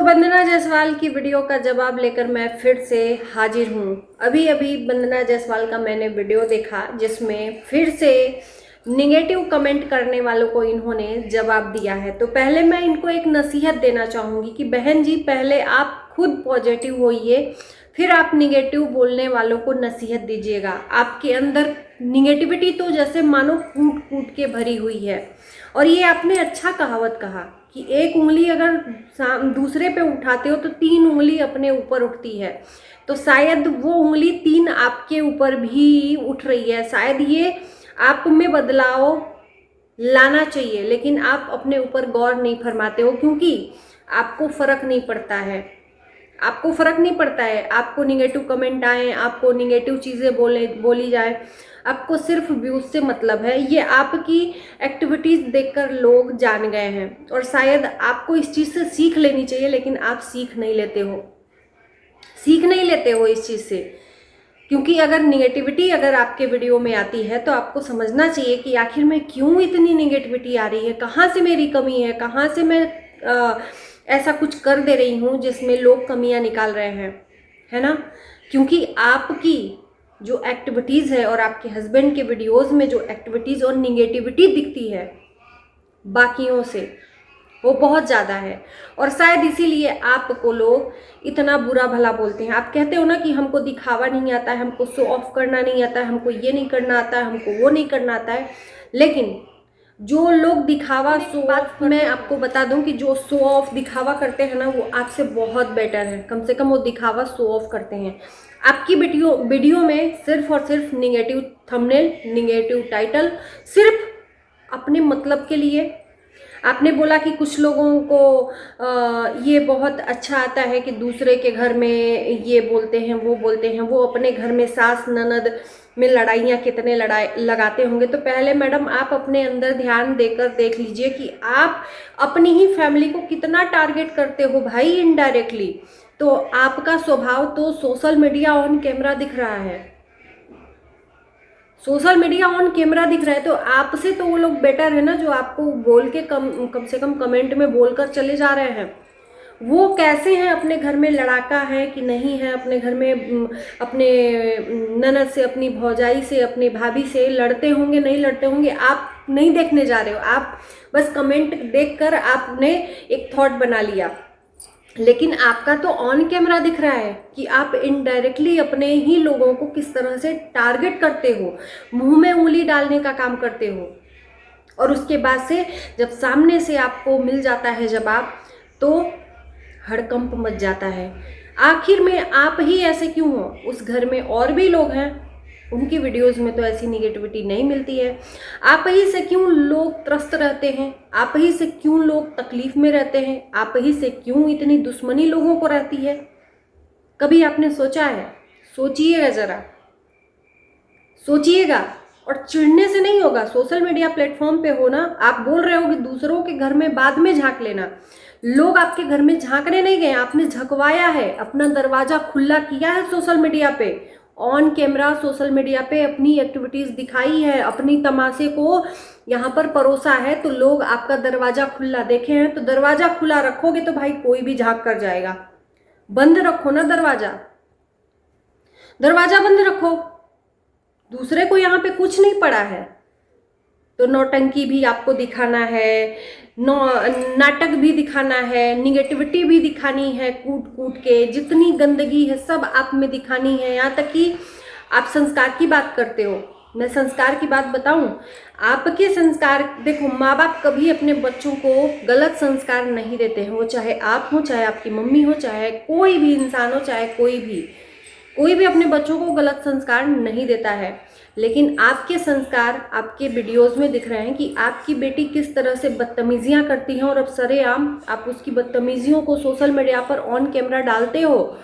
वंदना जायसवाल की वीडियो का जवाब लेकर मैं फिर से हाजिर हूँ। अभी अभी वंदना जायसवाल का मैंने वीडियो देखा जिसमें फिर से निगेटिव कमेंट करने वालों को इन्होंने जवाब दिया है। तो पहले मैं इनको एक नसीहत देना चाहूँगी कि बहन जी, पहले आप खुद पॉजिटिव होइए, फिर आप निगेटिव बोलने वालों को नसीहत दीजिएगा। आपके अंदर निगेटिविटी तो जैसे मानो कूट कूट के भरी हुई है। और ये आपने अच्छा कहावत कहा कि एक उंगली अगर दूसरे पे उठाते हो तो 3 उंगली अपने ऊपर उठती है। तो शायद वो उंगली 3 आपके ऊपर भी उठ रही है। शायद ये आप में बदलाव लाना चाहिए, लेकिन आप अपने ऊपर गौर नहीं फरमाते हो क्योंकि आपको फ़र्क नहीं पड़ता है। आपको फ़र्क नहीं पड़ता है, आपको निगेटिव कमेंट आए, आपको निगेटिव चीज़ें बोली जाए, आपको सिर्फ व्यूज़ से मतलब है। ये आपकी एक्टिविटीज़ देखकर लोग जान गए हैं और शायद आपको इस चीज़ से सीख लेनी चाहिए, लेकिन आप सीख नहीं लेते हो इस चीज़ से। क्योंकि अगर निगेटिविटी अगर आपके वीडियो में आती है तो आपको समझना चाहिए कि आखिर में क्यों इतनी निगेटिविटी आ रही है, कहाँ से मेरी कमी है, कहाँ से मैं ऐसा कुछ कर दे रही हूँ जिसमें लोग कमियां निकाल रहे हैं, है ना। क्योंकि आपकी जो एक्टिविटीज़ है और आपके हस्बैंड के वीडियोस में जो एक्टिविटीज़ और निगेटिविटी दिखती है बाकियों से, वो बहुत ज़्यादा है। और शायद इसीलिए आपको लोग इतना बुरा भला बोलते हैं। आप कहते हो ना कि हमको दिखावा नहीं आता है, हमको शो ऑफ करना नहीं आता है, हमको ये नहीं करना आता है, हमको वो नहीं करना आता है। लेकिन जो लोग दिखावा शो ऑफ, मैं आपको बता दूं कि जो शो ऑफ दिखावा करते हैं ना, वो आपसे बहुत बेटर है। कम से कम वो दिखावा शो ऑफ करते हैं। आपकी वीडियो में सिर्फ और सिर्फ निगेटिव थंबनेल, निगेटिव टाइटल, सिर्फ अपने मतलब के लिए। आपने बोला कि कुछ लोगों को ये बहुत अच्छा आता है कि दूसरे के घर में ये बोलते हैं, वो बोलते हैं, वो अपने घर में सास ननद में लड़ाइयाँ कितने लगाते होंगे। तो पहले मैडम आप अपने अंदर ध्यान देकर देख लीजिए कि आप अपनी ही फैमिली को कितना टारगेट करते हो भाई, इनडायरेक्टली। तो आपका स्वभाव तो सोशल मीडिया ऑन कैमरा दिख रहा है, सोशल मीडिया ऑन कैमरा दिख रहा है। तो आपसे तो वो लोग बेटर है ना, जो आपको बोल के कम से कम कमेंट में बोलकर चले जा रहे हैं। वो कैसे हैं, अपने घर में लड़ाका है कि नहीं है, अपने घर में अपने ननद से, अपनी भौजाई से, अपनी भाभी से लड़ते होंगे, नहीं लड़ते होंगे, आप नहीं देखने जा रहे हो। आप बस कमेंट देखकर आपने एक थॉट बना लिया। लेकिन आपका तो ऑन कैमरा दिख रहा है कि आप इनडायरेक्टली अपने ही लोगों को किस तरह से टारगेट करते हो, मुंह में उंगली डालने का काम करते हो। और उसके बाद से जब सामने से आपको मिल जाता है जवाब, तो हड़कंप मच जाता है। आखिर में आप ही ऐसे क्यों हो? उस घर में और भी लोग हैं, उनकी वीडियोस में तो ऐसी निगेटिविटी नहीं मिलती है। आप ही से क्यों लोग त्रस्त रहते हैं? आप ही से क्यों लोग तकलीफ में रहते हैं? आप ही से क्यों इतनी दुश्मनी लोगों को रहती है? कभी आपने सोचा है? सोचिएगा, जरा सोचिएगा। और चिढ़ने से नहीं होगा। सोशल मीडिया प्लेटफॉर्म पे हो ना, आप बोल रहे हो कि दूसरों के घर में बाद में झांक लेना। लोग आपके घर में झांकने नहीं गए, आपने झकवाया है, अपना दरवाजा खुला किया है सोशल मीडिया पे, ऑन कैमरा सोशल मीडिया पे अपनी एक्टिविटीज़ दिखाई है, अपनी तमाशे को यहाँ पर परोसा है। तो लोग आपका दरवाज़ा खुला देखे हैं। तो दरवाज़ा खुला रखोगे तो भाई कोई भी झांक कर जाएगा। बंद रखो ना दरवाज़ा, दरवाज़ा बंद रखो। दूसरे को यहाँ पे कुछ नहीं पड़ा है। तो नौटंकी भी आपको दिखाना है, नाटक भी दिखाना है, निगेटिविटी भी दिखानी है, कूट कूट के जितनी गंदगी है सब आप में दिखानी है। यहाँ तक कि आप संस्कार की बात करते हो। मैं संस्कार की बात बताऊं, आपके संस्कार देखो, माँ बाप कभी अपने बच्चों को गलत संस्कार नहीं देते हैं। वो चाहे आप हो, चाहे आपकी मम्मी हो, चाहे कोई भी इंसान हो, चाहे कोई भी अपने बच्चों को गलत संस्कार नहीं देता है। लेकिन आपके संस्कार आपके वीडियोस में दिख रहे हैं कि आपकी बेटी किस तरह से बदतमीजियां करती हैं, और अब सरेआम आप उसकी बदतमीजियों को सोशल मीडिया पर ऑन कैमरा डालते हो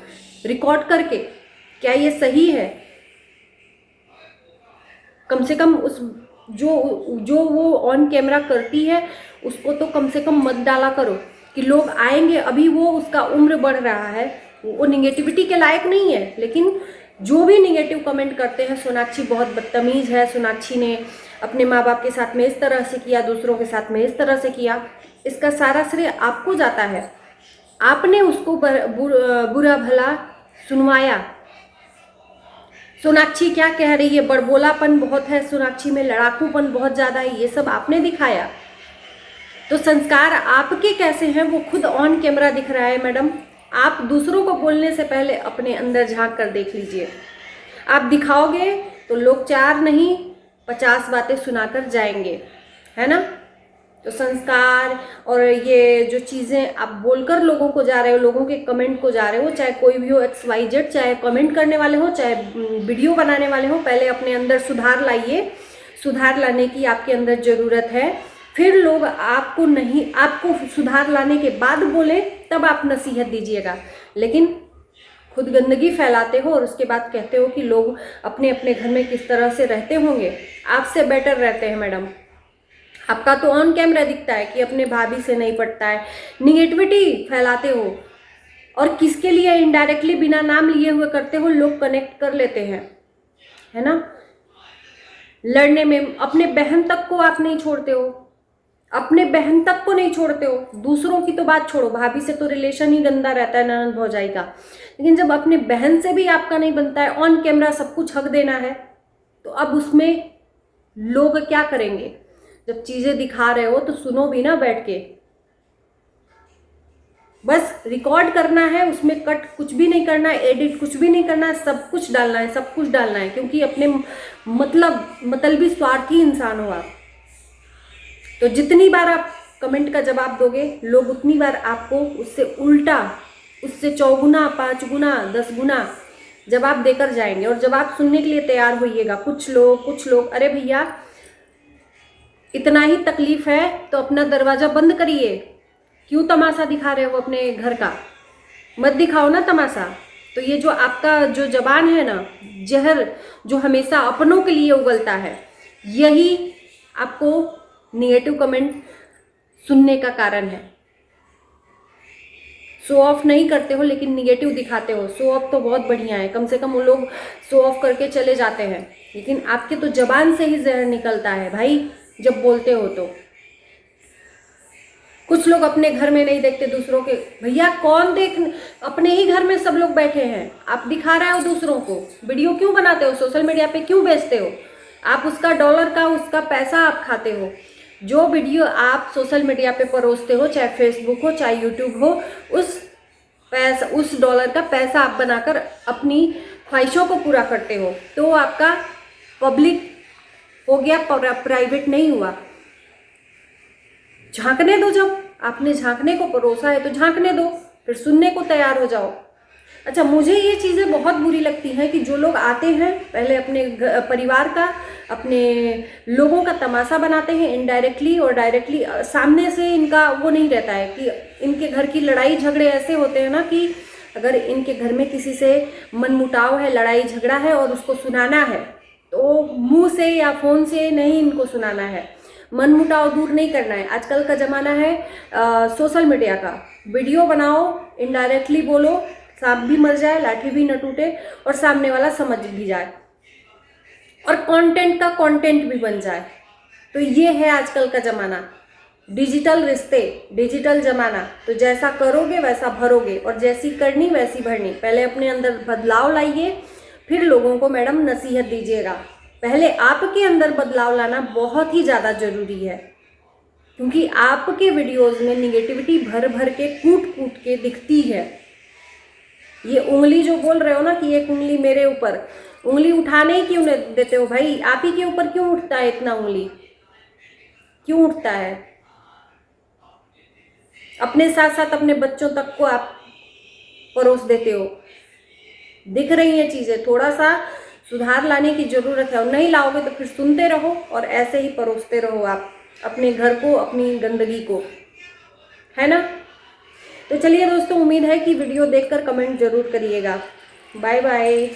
रिकॉर्ड करके। क्या ये सही है? कम से कम उस जो वो ऑन कैमरा करती है उसको तो कम से कम मत डाला करो कि लोग आएंगे। अभी वो उसका उम्र बढ़ रहा है, वो निगेटिविटी के लायक नहीं है। लेकिन जो भी निगेटिव कमेंट करते हैं, सोनाक्षी बहुत बदतमीज़ है, सोनाक्षी ने अपने माँ बाप के साथ में इस तरह से किया, दूसरों के साथ में इस तरह से किया, इसका सारा श्रेय आपको जाता है। आपने उसको बुरा भला सुनवाया। सोनाक्षी क्या कह रही है, बड़बोलापन बहुत है सोनाक्षी में, लड़ाकूपन बहुत ज़्यादा है, ये सब आपने दिखाया। तो संस्कार आपके कैसे हैं वो खुद ऑन कैमरा दिख रहा है मैडम। आप दूसरों को बोलने से पहले अपने अंदर झांक कर देख लीजिए। आप दिखाओगे तो लोग 4 नहीं 50 बातें सुनाकर जाएंगे, है ना। तो संस्कार और ये जो चीज़ें आप बोलकर लोगों को जा रहे हो, लोगों के कमेंट को जा रहे हो, चाहे कोई भी हो, XYZ, चाहे कमेंट करने वाले हो, चाहे वीडियो बनाने वाले हो, पहले अपने अंदर सुधार लाइए। सुधार लाने की आपके अंदर ज़रूरत है। फिर लोग आपको सुधार लाने के बाद बोले तब आप नसीहत दीजिएगा। लेकिन खुद गंदगी फैलाते हो और उसके बाद कहते हो कि लोग अपने अपने घर में किस तरह से रहते होंगे, आपसे बेटर रहते हैं मैडम। आपका तो ऑन कैमरा दिखता है कि अपने भाभी से नहीं पटता है, निगेटिविटी फैलाते हो और किसके लिए इनडायरेक्टली बिना नाम लिए हुए करते हो, लोग कनेक्ट कर लेते हैं, है ना। लड़ने में अपने बहन तक को आप नहीं छोड़ते हो, अपने बहन तक को नहीं छोड़ते हो। दूसरों की तो बात छोड़ो, भाभी से तो रिलेशन ही गंदा रहता है ननद भौजाई का, लेकिन जब अपने बहन से भी आपका नहीं बनता है, ऑन कैमरा सब कुछ हक देना है, तो अब उसमें लोग क्या करेंगे। जब चीज़ें दिखा रहे हो तो सुनो भी ना बैठ के, बस रिकॉर्ड करना है, उसमें कट कुछ भी नहीं करना है, एडिट कुछ भी नहीं करना है, सब कुछ डालना है, सब कुछ डालना है, क्योंकि अपने मतलबी स्वार्थी इंसान हो आप। तो जितनी बार आप कमेंट का जवाब दोगे, लोग उतनी बार आपको उससे उल्टा, उससे 4 गुना 5 गुना 10 गुना जवाब देकर जाएंगे। और जवाब सुनने के लिए तैयार होइएगा। कुछ लोग अरे भैया इतना ही तकलीफ है तो अपना दरवाज़ा बंद करिए, क्यों तमाशा दिखा रहे हो अपने घर का, मत दिखाओ ना तमाशा। तो ये जो आपका जो जबान है ना, जहर जो हमेशा अपनों के लिए उगलता है, यही आपको निगेटिव कमेंट सुनने का कारण है। शो ऑफ नहीं करते हो लेकिन निगेटिव दिखाते हो। शो ऑफ तो बहुत बढ़िया है, कम से कम वो लोग शो ऑफ करके चले जाते हैं, लेकिन आपके तो जबान से ही जहर निकलता है भाई जब बोलते हो तो। कुछ लोग अपने घर में नहीं देखते दूसरों के, भैया कौन देख, अपने ही घर में सब लोग बैठे हैं, आप दिखा रहे हो दूसरों को, वीडियो क्यों बनाते हो, सोशल मीडिया पे क्यों बेचते हो, आप उसका डॉलर का उसका पैसा आप खाते हो। जो वीडियो आप सोशल मीडिया पे परोसते हो, चाहे फेसबुक हो चाहे यूट्यूब हो, उस डॉलर का पैसा आप बनाकर अपनी ख्वाहिशों को पूरा करते हो, तो आपका पब्लिक हो गया, प्राइवेट नहीं हुआ। झांकने दो, जब आपने झांकने को परोसा है तो झांकने दो, फिर सुनने को तैयार हो जाओ। अच्छा, मुझे ये चीज़ें बहुत बुरी लगती हैं कि जो लोग आते हैं पहले अपने परिवार का, अपने लोगों का तमाशा बनाते हैं इनडायरेक्टली और डायरेक्टली। सामने से इनका वो नहीं रहता है कि इनके घर की लड़ाई झगड़े ऐसे होते हैं ना कि अगर इनके घर में किसी से मनमुटाव है, लड़ाई झगड़ा है और उसको सुनाना है तो मुंह से या फ़ोन से नहीं इनको सुनाना है, मनमुटाव दूर नहीं करना है। आजकल का ज़माना है सोशल मीडिया का, वीडियो बनाओ, इनडायरेक्टली बोलो, सांप भी मर जाए लाठी भी न टूटे और सामने वाला समझ भी जाए और कंटेंट का कंटेंट भी बन जाए। तो ये है आजकल का ज़माना, डिजिटल रिश्ते, डिजिटल ज़माना। तो जैसा करोगे वैसा भरोगे और जैसी करनी वैसी भरनी। पहले अपने अंदर बदलाव लाइए, फिर लोगों को मैडम नसीहत दीजिएगा। पहले आपके अंदर बदलाव लाना बहुत ही ज़्यादा ज़रूरी है, क्योंकि आपके वीडियोज़ में निगेटिविटी भर भर के कूट कूट के दिखती है। ये उंगली जो बोल रहे हो ना कि एक उंगली मेरे ऊपर, उंगली उठाने ही क्यों देते हो भाई? आप ही के ऊपर क्यों उठता है इतना उंगली, क्यों उठता है? अपने साथ साथ अपने बच्चों तक को आप परोस देते हो। दिख रही हैं चीज़ें, थोड़ा सा सुधार लाने की ज़रूरत है, और नहीं लाओगे तो फिर सुनते रहो और ऐसे ही परोसते रहो आप अपने घर को, अपनी गंदगी को, है ना। तो चलिए दोस्तों, उम्मीद है कि वीडियो देखकर कमेंट ज़रूर करिएगा। Bye bye.